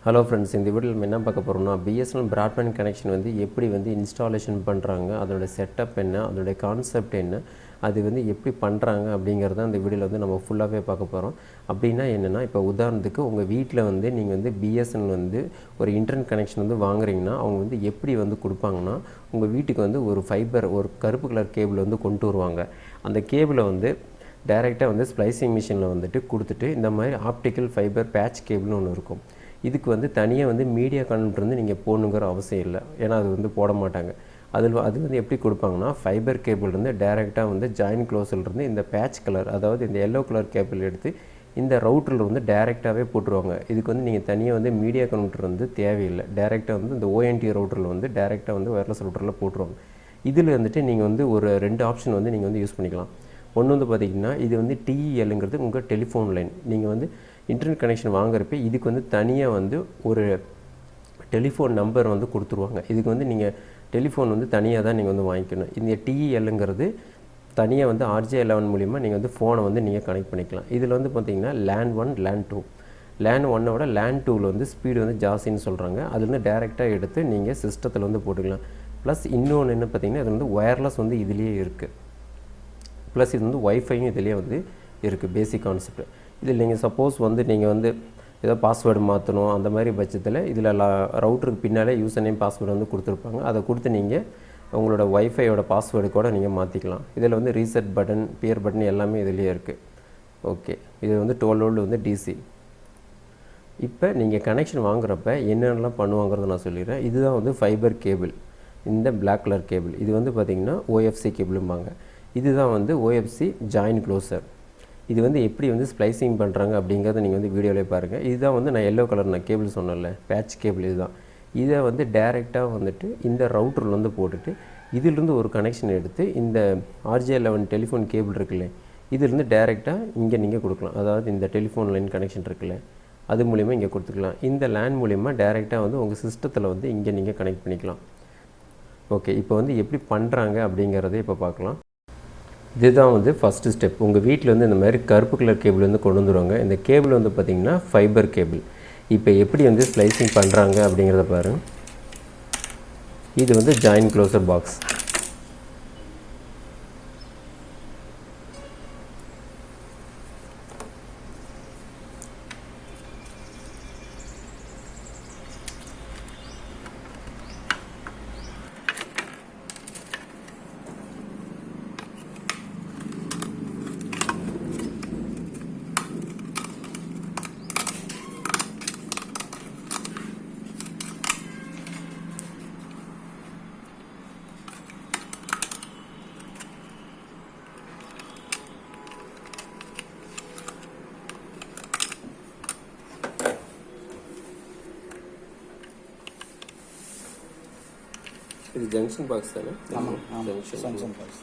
Hello friends, இந்த வீடியோவில் நம்ம என்ன பார்க்க போகிறோம்னா BSNL Broadband கனெக்ஷன் வந்து எப்படி வந்து இன்ஸ்டாலேஷன் பண்ணுறாங்க, அதோட செட்டப் என்ன, அதோட கான்செப்ட் என்ன, அது வந்து எப்படி பண்ணுறாங்க அப்படிங்கிறத அந்த வீடியோவில் வந்து நம்ம ஃபுல்லாகவே பார்க்க போகிறோம். அப்படின்னா என்னென்னா, இப்போ உதாரணத்துக்கு உங்கள் வீட்டில் வந்து நீங்கள் வந்து BSNL வந்து ஒரு இன்டர்நெட் கனெக்ஷன் வந்து வாங்குறீங்கன்னா அவங்க வந்து எப்படி வந்து கொடுப்பாங்கன்னா, உங்கள் வீட்டுக்கு வந்து ஒரு ஃபைபர், ஒரு கருப்பு கலர் கேபிள் வந்து கொண்டு வருவாங்க. அந்த கேபிளை வந்து டைரெக்டாக வந்து ஸ்ப்ளைசிங் மிஷினில் வந்துட்டு கொடுத்துட்டு இந்த மாதிரி ஆப்டிக்கல் ஃபைபர் பேட்ச் கேபிள்னு ஒன்று இருக்கும். இதுக்கு வந்து தனியாக வந்து மீடியா கனெக்டர் வந்து நீங்கள் போடணுங்கிற அவசியம் இல்லை, ஏன்னா அது வந்து போட மாட்டாங்க. அது வந்து எப்படி கொடுப்பாங்கன்னா, ஃபைபர் கேபிள் இருந்து டைரெக்டாக வந்து ஜாயின் க்ளோஸிலிருந்து இந்த பேட்ச் கலர், அதாவது இந்த எல்லோ கலர் கேபிள் எடுத்து இந்த ரவுட்டரில் வந்து டைரெக்டாகவே போட்டுருவாங்க. இதுக்கு வந்து நீங்கள் தனியாக வந்து மீடியா கனெக்டர் வந்து தேவையில்லை, டைரெக்டாக வந்து இந்த ONT ரவுட்டரில் வந்து டைரெக்டாக வந்து ஒயர்லெஸ் ரவுட்டரில் போட்டுருவாங்க. இதில் வந்துட்டு நீங்கள் வந்து ஒரு 2 ஆப்ஷன் வந்து நீங்கள் வந்து யூஸ் பண்ணிக்கலாம். ஒன்று வந்து பார்த்திங்கன்னா, இது வந்து TELங்கிறது உங்கள் டெலிஃபோன் லைன். நீங்கள் வந்து இன்டர்நெட் கனெக்ஷன் வாங்குறப்ப இதுக்கு வந்து தனியாக வந்து ஒரு டெலிஃபோன் நம்பர் வந்து கொடுத்துருவாங்க. இதுக்கு வந்து நீங்கள் டெலிஃபோன் வந்து தனியாக தான் நீங்கள் வந்து வாங்கிக்கணும். இந்த TELங்கிறது தனியாக வந்து RJ11 மூலிமா நீங்கள் வந்து ஃபோனை வந்து நீங்கள் கனெக்ட் பண்ணிக்கலாம். இதில் வந்து பார்த்திங்கன்னா LAN 1 LAN 2, LAN 1ஓட LAN 2வில் வந்து ஸ்பீடு வந்து ஜாஸ்தின்னு சொல்கிறாங்க. அதுலேருந்து டேரெக்டாக எடுத்து நீங்கள் சிஸ்டத்தில் வந்து போட்டுக்கலாம். ப்ளஸ் இன்னொன்று என்ன பார்த்திங்கன்னா, இது வந்து ஒயர்லெஸ் வந்து இதுலேயே இருக்குது. ப்ளஸ் இது வந்து ஒய்ஃபையும் இதிலே வந்து இருக்குது. Basic concept. இதில் நீங்கள் சப்போஸ் வந்து நீங்கள் வந்து ஏதோ பாஸ்வேர்டு மாற்றணும் அந்த மாதிரி பட்சத்தில் இதில் ரவுட்டருக்கு பின்னாலே யூசர் நேம் பாஸ்வேர்டு வந்து கொடுத்துருப்பாங்க. அதை கொடுத்து நீங்கள் உங்களோட ஒய்ஃபையோட பாஸ்வேர்டு கூட நீங்கள் மாற்றிக்கலாம். இதில் வந்து ரீசெட் பட்டன், பியர் பட்டன் எல்லாமே இதிலேயே இருக்குது. ஓகே, இது வந்து 12 வோல்ட் வந்து DC. இப்போ நீங்கள் கனெக்ஷன் வாங்குறப்ப என்னென்னலாம் பண்ணுவாங்கிறத நான் சொல்லிடுறேன். இதுதான் வந்து ஃபைபர் கேபிள், இந்த பிளாக் கலர் கேபிள். இது வந்து பார்த்திங்கன்னா OFC கேபிளும்பாங்க. இதுதான் வந்து OFC ஜாயின் க்ளோசர். இது வந்து எப்படி வந்து ஸ்ப்ளைசிங் பண்ணுறாங்க அப்படிங்கிறத நீங்கள் வந்து வீடியோவிலே பாருங்கள். இதுதான் வந்து நான் எல்லோ கலர் நான் கேபிள் சொன்னேன்ல, பேட்ச் கேபிள். இதுதான். இதை வந்து டைரெக்டாக வந்துட்டு இந்த ரவுட்டரில் வந்து போட்டுட்டு இதிலிருந்து ஒரு கனெக்ஷன் எடுத்து இந்த RJ11 டெலிஃபோன் கேபிள் இருக்குல்ல, இதிலிருந்து டைரெக்டாக இங்கே நீங்கள் கொடுக்கலாம். அதாவது இந்த டெலிஃபோன் லைன் கனெக்ஷன் இருக்குல்ல, அது மூலிமா இங்கே கொடுத்துக்கலாம். இந்த லேன் மூலிமா டைரெக்டாக வந்து உங்கள் சிஸ்டத்தில் வந்து இங்கே நீங்கள் கனெக்ட் பண்ணிக்கலாம். ஓகே, இப்போ வந்து எப்படி பண்ணுறாங்க அப்படிங்கிறத இப்போ பார்க்கலாம். இதுதான் வந்து ஃபஸ்ட்டு ஸ்டெப். உங்கள் வீட்டில் வந்து இந்த மாதிரி கருப்பு கலர் கேபிள் வந்து கொண்டு வந்துடுவாங்க. இந்த கேபிள் வந்து பார்த்திங்கன்னா ஃபைபர் கேபிள். இப்போ எப்படி வந்து ஸ்ப்ளைசிங் பண்ணுறாங்க அப்படிங்கிறத பாருங்கள். இது வந்து ஜாயின் க்ளோசர் பாக்ஸ். இது ஜங்ஷன் பாக்ஸ் தானே? ஆமாம், ஜங்ஷன் பாக்ஸ்.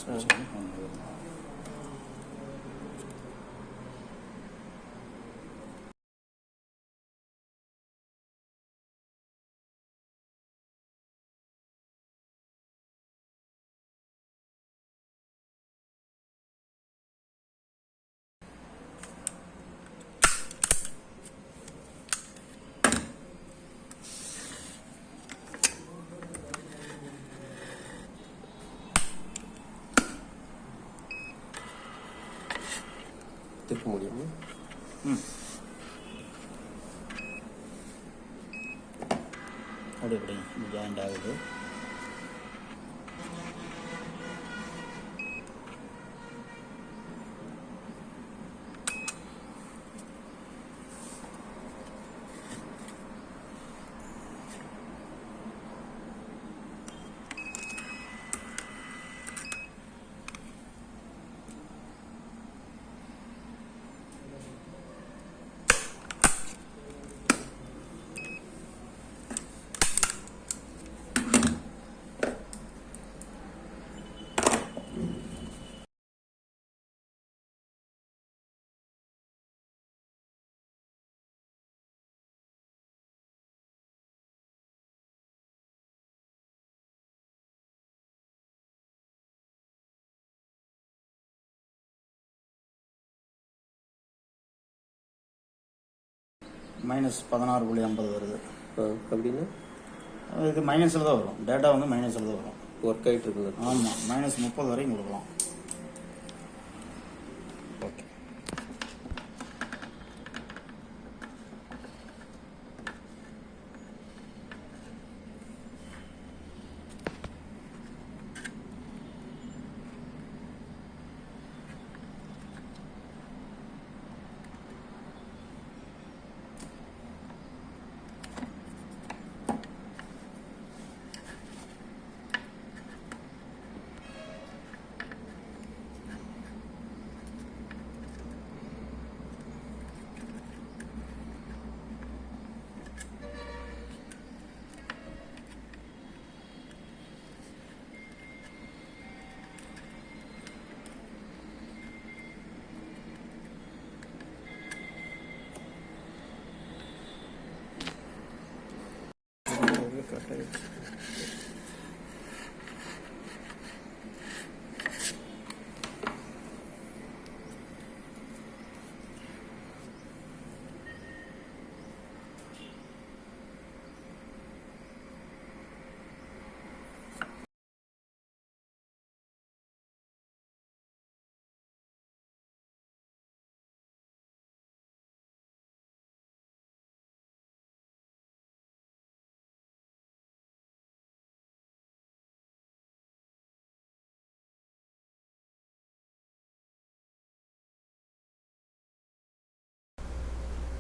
கிராஸ் வச்சுக்கோங்க. திருப்ப முடியுமா? அப்படி ஜாயிண்ட் ஆகுது. -16.50 வருது. அப்படின்னா இது மைனஸில் தான் வரும். டேட்டா வந்து மைனஸில் தான் வரும். ஒர்க் ஆகிட்டு இருக்குது. ஆமாம், -30 வரைக்கும் கொடுக்கலாம். ஓகே.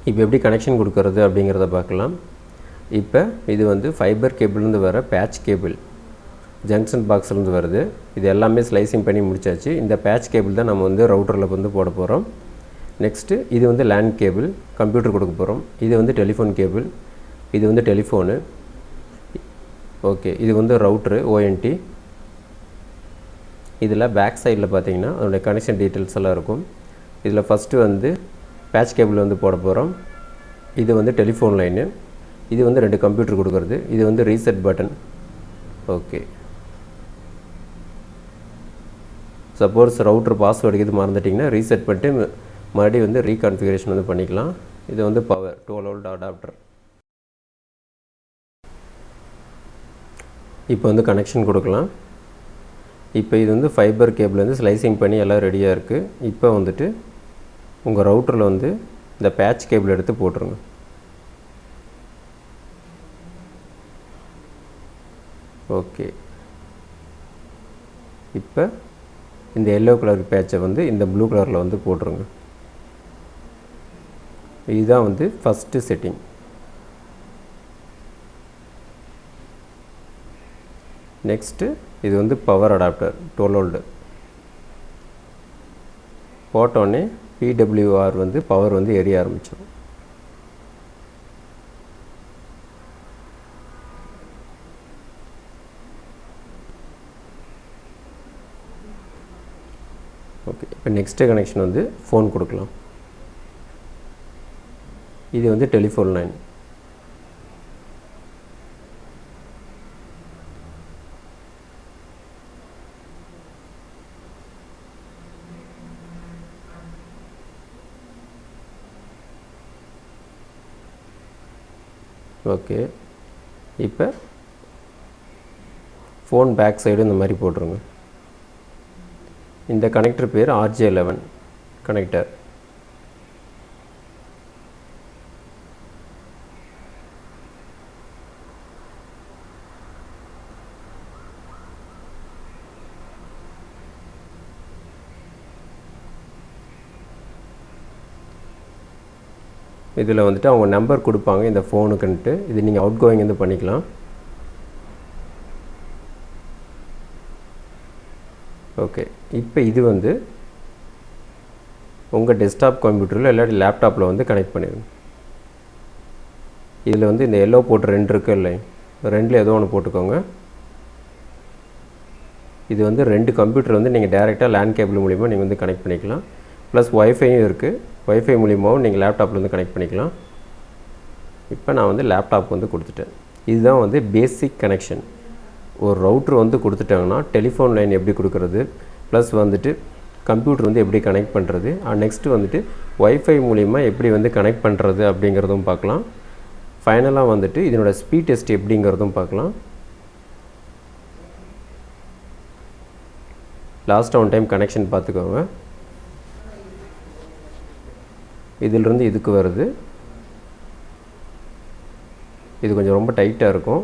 இப்போ எப்படி கனெக்ஷன் கொடுக்கறது அப்படிங்கிறத பார்க்கலாம். இப்போ இது வந்து ஃபைபர் கேபிள்லேருந்து வர பேட்ச் கேபிள் ஜங்ஷன் பாக்ஸ்லேருந்து வருது. இது எல்லாமே ஸ்லைசிங் பண்ணி முடிச்சாச்சு. இந்த பேட்ச் கேபிள் தான் நம்ம வந்து ரவுட்டரில் வந்து போட போகிறோம். நெக்ஸ்ட்டு இது வந்து லேண்ட் கேபிள், கம்ப்யூட்டர் கொடுக்க போகிறோம். இது வந்து டெலிஃபோன் கேபிள், இது வந்து டெலிஃபோனு. ஓகே, இது வந்து ரவுட்ரு ஓஎன்டி. இதில் பேக் சைடில் பார்த்தீங்கன்னா அதோடய கனெக்ஷன் டீட்டெயில்ஸ் எல்லாம் இருக்கும். இதில் ஃபஸ்ட்டு வந்து பேட்ச் கேபிள் வந்து போட போகிறோம். இது வந்து டெலிஃபோன் லைனு. இது வந்து 2 கம்ப்யூட்டர் கொடுக்குறது. இது வந்து reset button. Okay, suppose router password இது மறந்துட்டிங்கன்னா ரீசெட் பண்ணிட்டு மறுபடியும் வந்து ரீகான்ஃபிகரேஷன் வந்து பண்ணிக்கலாம். இது வந்து பவர் 12 வோல்ட் அடாப்டர். இப்போ வந்து கனெக்ஷன் கொடுக்கலாம். இப்போ இது வந்து ஃபைபர் கேபிள் வந்து ஸ்லைசிங் பண்ணி எல்லாம் ரெடியாக இருக்குது. இப்போ வந்துட்டு உங்கள் ரவுட்டரில் வந்து இந்த பேட்ச் கேபிள் எடுத்து போட்டுருங்க. ஓகே, இப்போ இந்த எல்லோ கலர் பேட்சை வந்து இந்த ப்ளூ கலரில் வந்து போட்டுருங்க. இதுதான் வந்து ஃபஸ்ட்டு செட்டிங். நெக்ஸ்ட்டு இது வந்து பவர் அடாப்டர் 12 வோல்ட் போட்டோன்னே PWR வந்து பவர் வந்து எரிய ஆரம்பிச்சிடும். ஓகே, இப்போ நெக்ஸ்ட்டு கனெக்ஷன் வந்து ஃபோன் கொடுக்கலாம். இது வந்து டெலிஃபோன் லைன். ஓகே, இப்போ ஃபோன் பேக் சைடு இந்த மாதிரி போட்டுருங்க. இந்த கனெக்டர் பேர் RJ11 கனெக்டர். இதில் வந்துட்டு அவங்க நம்பர் கொடுப்பாங்க இந்த ஃபோனுக்குன்ட்டு. இது நீங்கள் அவுட் கோயிங் வந்து பண்ணிக்கலாம். ஓகே, இப்போ இது வந்து உங்கள் டெஸ்க்டாப் கம்ப்யூட்டரில் இல்லாட்டி லேப்டாப்பில் வந்து கனெக்ட் பண்ணிடுங்க. இதில் வந்து இந்த எல்லோ போட்டு 2 இருக்குது இல்லை, 2ல் ஏதோ ஒன்று போட்டுக்கோங்க. இது வந்து 2 கம்ப்யூட்டர் வந்து நீங்கள் டேரெக்டாக லேண்ட் கேபிள் மூலிமா நீங்கள் வந்து கனெக்ட் பண்ணிக்கலாம். ப்ளஸ் ஒய்ஃபையும் இருக்குது. ஒய்ஃபை மூலிமாவும் நீங்கள் லேப்டாப்பில் வந்து கனெக்ட் பண்ணிக்கலாம். இப்போ நான் வந்து லேப்டாப் வந்து கொடுத்துட்டேன். இதுதான் வந்து பேசிக் கனெக்ஷன். ஒரு ரவுட்ரு வந்து கொடுத்துட்டாங்கன்னா டெலிஃபோன் லைன் எப்படி கொடுக்குறது, ப்ளஸ் வந்துட்டு கம்ப்யூட்டர் வந்து எப்படி கனெக்ட் பண்ணுறது, நெக்ஸ்ட்டு வந்துட்டு ஒய்ஃபை மூலிமா எப்படி வந்து கனெக்ட் பண்ணுறது அப்படிங்கிறதும் பார்க்கலாம். ஃபைனலாக வந்துட்டு இதனோட ஸ்பீட் டெஸ்ட் எப்படிங்கிறதும் பார்க்கலாம். லாஸ்ட்டாக ஒன் டைம் கனெக்ஷன் பார்த்துக்கோங்க. இதிலிருந்து இதுக்கு வருது. இது கொஞ்சம் ரொம்ப டைட்டாக இருக்கும்,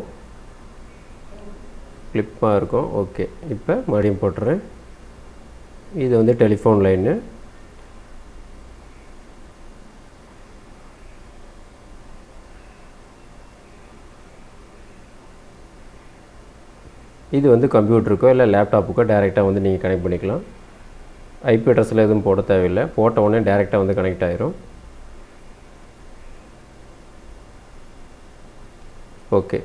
கிளிப்பாக இருக்கும். ஓகே, இப்போ மறுபடியும் போட்டுறேன். இது வந்து டெலிஃபோன் லைனு. இது வந்து கம்ப்யூட்டருக்கோ இல்லை லேப்டாப்புக்கோ டைரெக்டாக வந்து நீங்கள் கனெக்ட் பண்ணிக்கலாம். ஐபி அட்ரஸில் எதுவும் போட தேவையில்லை. போட்ட உடனே டைரெக்டாக வந்து கனெக்ட் ஆகிரும். ஓகே,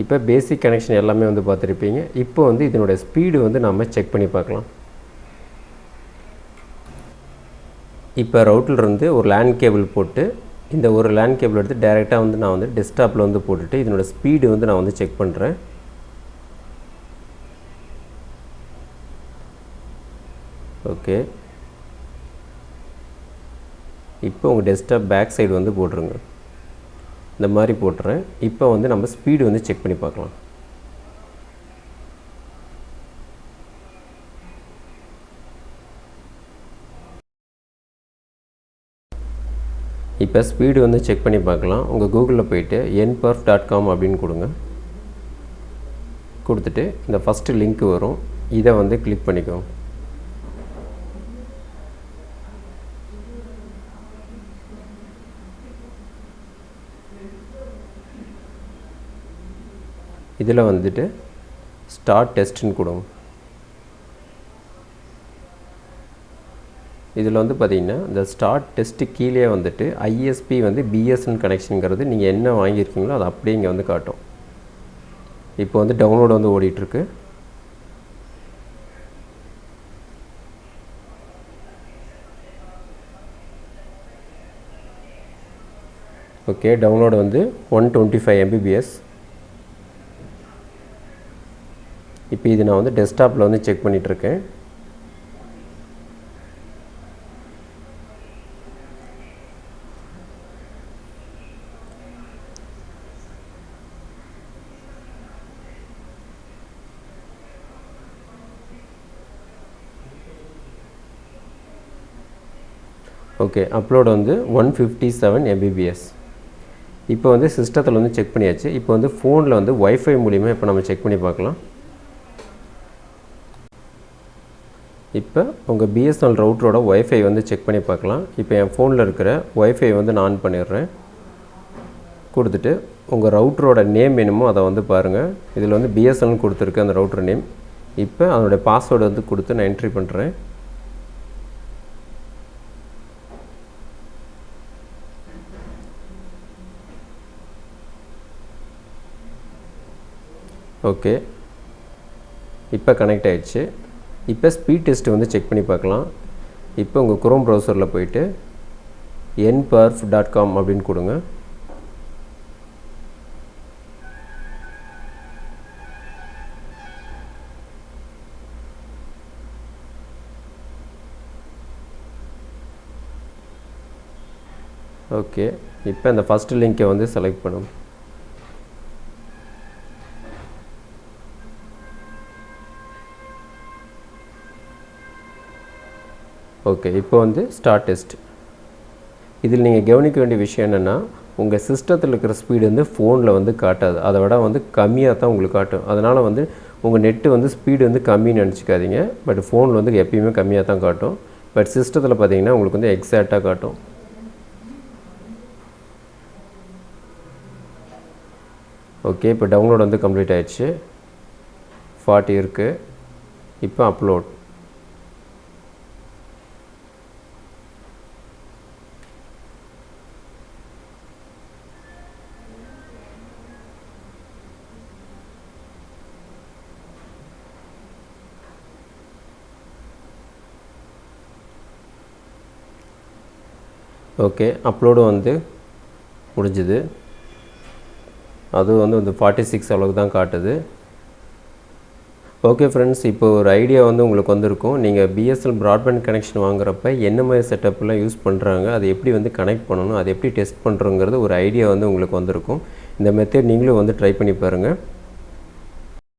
இப்போ பேசிக் கனெக்ஷன் எல்லாமே வந்து பார்த்துருப்பீங்க. இப்போ வந்து இதனுடைய ஸ்பீடு வந்து நம்ம செக் பண்ணி பார்க்கலாம். இப்போ ரவுட்டர்லேருந்து ஒரு லேண்ட் கேபிள் போட்டு இந்த ஒரு லேண்ட் கேபிள் எடுத்து டைரெக்டாக வந்து நான் வந்து டெஸ்க்டாப்பில் வந்து போட்டுட்டு இதனோட ஸ்பீடு வந்து நான் வந்து செக் பண்ணுறேன். ஓகே, இப்போ உங்கள் டெஸ்க்டாப் பேக் சைடு வந்து போட்டுருங்க. இந்த மாதிரி போட்டுறேன். இப்போ வந்து நம்ம ஸ்பீடு வந்து செக் பண்ணி பார்க்கலாம். இப்போ ஸ்பீடு வந்து செக் பண்ணி பார்க்கலாம். உங்கள் கூகுளில் போயிட்டு nperf.com அப்படின்னு கொடுங்க. கொடுத்துட்டு இந்த ஃபஸ்ட்டு லிங்க் வரும், இதை வந்து கிளிக் பண்ணிக்கோங்க. இதில் வந்துட்டு ஸ்டார்ட் டெஸ்ட்டுன்னு கொடுங்க. இதில் வந்து பார்த்திங்கன்னா இந்த ஸ்டார்ட் டெஸ்ட்டு கீழே வந்துட்டு ஐஎஸ்பி வந்து பிஎஸ்என் கனெக்ஷனுங்கிறது நீங்கள் என்ன வாங்கியிருக்கீங்களோ அது அப்படியே இங்கே வந்து காட்டும். இப்போ வந்து டவுன்லோடு வந்து ஓடிட்டுருக்கு. ஓகே, டவுன்லோடு வந்து 125 Mbps. இப்போ இது நான் வந்து டெஸ்க்டாப்பில் வந்து செக் பண்ணிகிட்ருக்கேன். ஓகே, அப்லோட் வந்து 157 Mbps. இப்போ வந்து சிஸ்டத்தில் வந்து செக் பண்ணியாச்சு. இப்போ வந்து ஃபோனில் வந்து ஒய்ஃபை மூலிமா இப்போ நம்ம செக் பண்ணி பார்க்கலாம். இப்போ உங்கள் BSNL ரவுட்டரோட ஒய்ஃபை வந்து செக் பண்ணி பார்க்கலாம். இப்போ என் ஃபோனில் இருக்கிற ஒய்ஃபை வந்து நான் ஆன் பண்ணிடுறேன். கொடுத்துட்டு உங்கள் ரவுட்டரோட நேம் வேணுமோ அதை வந்து பாருங்கள். இதில் வந்து BSNL கொடுத்துருக்கு அந்த ரவுட்டர் நேம். இப்போ அதனுடைய பாஸ்வேர்டு வந்து கொடுத்து நான் என்ட்ரி பண்ணுறேன். ஓகே, இப்போ கனெக்ட் ஆகிடுச்சு. இப்போ ஸ்பீட் டெஸ்ட் வந்து செக் பண்ணி பார்க்கலாம். இப்போ உங்கள் குரோம் ப்ரௌசரில் போயிட்டு nperf.com அப்படின்னு கொடுங்க. ஓகே, இப்போ இந்த ஃபஸ்ட்டு லிங்கை வந்து செலக்ட் பண்ணும். ஓகே, இப்போ வந்து ஸ்டார்ட் டெஸ்ட். இதில் நீங்கள் கவனிக்க வேண்டிய விஷயம் என்னென்னா, உங்கள் சிஸ்டத்தில் இருக்கிற ஸ்பீடு வந்து ஃபோனில் வந்து காட்டாது. அதை விட வந்து கம்மியாக தான் உங்களுக்கு காட்டும். அதனால் வந்து உங்கள் நெட்டு வந்து ஸ்பீடு வந்து கம்மின்னு நினச்சிக்காதீங்க. பட் ஃபோனில் வந்து எப்பயுமே கம்மியாக தான் காட்டும். பட் சிஸ்டத்தில் பார்த்தீங்கன்னா உங்களுக்கு வந்து எக்ஸாக்டாக காட்டும். ஓகே, இப்போ டவுன்லோட் வந்து கம்ப்ளீட் ஆயிடுச்சு. 40 இருக்குது. இப்போ அப்லோட். ஓகே, அப்லோடும் வந்து முடிஞ்சுது. அது வந்து இந்த 46 அளவுக்கு தான் காட்டுது. ஓகே ஃப்ரெண்ட்ஸ், இப்போ ஒரு ஐடியா வந்து உங்களுக்கு வந்திருக்கும். நீங்கள் பிஎஸ்என்எல் ப்ராட்பேண்ட் கனெக்ஷன் வாங்குறப்ப என்ன மாதிரி செட்டப்லாம் யூஸ் பண்ணுறாங்க, அதை எப்படி வந்து கனெக்ட் பண்ணணும், அதை எப்படி டெஸ்ட் பண்ணுறோங்கிறது ஒரு ஐடியா வந்து உங்களுக்கு வந்திருக்கும். இந்த மெத்தட் நீங்களும் வந்து ட்ரை பண்ணி பாருங்கள்.